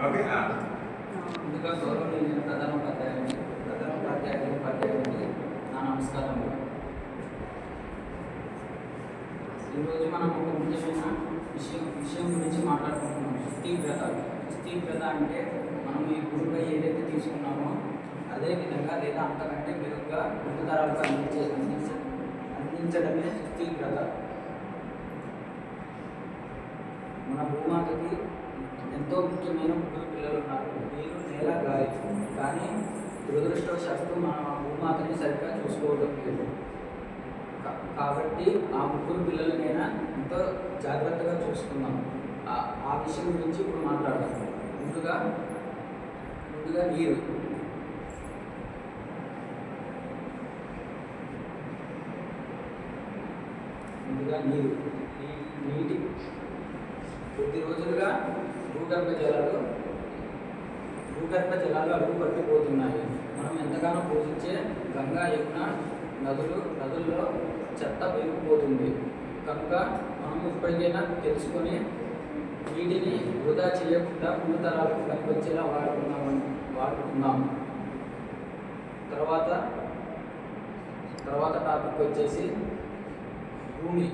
Okay. ముందుగా గౌరవనీయులైన ఉపాధ్యాయునికి నా నమస్కారములు. ఈరోజు మనం ఒక ముఖ్యమైన విషయం గురించి మాట్లాడుకుంటున్నాం. సుస్థిరత అంటే మనం ఈ భూమిపై ఏదైతే తీసుకున్నామో అదే విధంగా లేదా అంతకంటే మెరుగ్గా ముందు తరాలకు అందించడమే సుస్థిరత. మన భూమాతకి ఎంతో ముఖ్యమైన ముగ్గురు పిల్లలు ఉన్నారు, నీరు, నేల, గాలి. కానీ దురదృష్టవశాత్తు మన భూమాతని సరిగ్గా చూసుకోవడం లేదు. కాబట్టి ఆ ముగ్గురు పిల్లలకైనా ఎంతో జాగ్రత్తగా చూసుకుందాం. ఆ విషయం గురించి ఇప్పుడు మాట్లాడదాం. ముందుగా నీరు. ఈ నీటి కొద్ది రోజులుగా భూగర్భ జలాలు అడుగు పట్టిపోతున్నాయి. మనం ఎంతగానో పోషించే గంగా, యమున నదుల్లో చెత్త పెరిగిపోతుంది. కనుక మనం ఇప్పటికైనా తెలుసుకొని వీటిని వృధా చేయకుండా ముందు తరాలకు పనికొచ్చేలా వాడుకుందాం. తర్వాత టాపిక్ వచ్చేసి భూమి.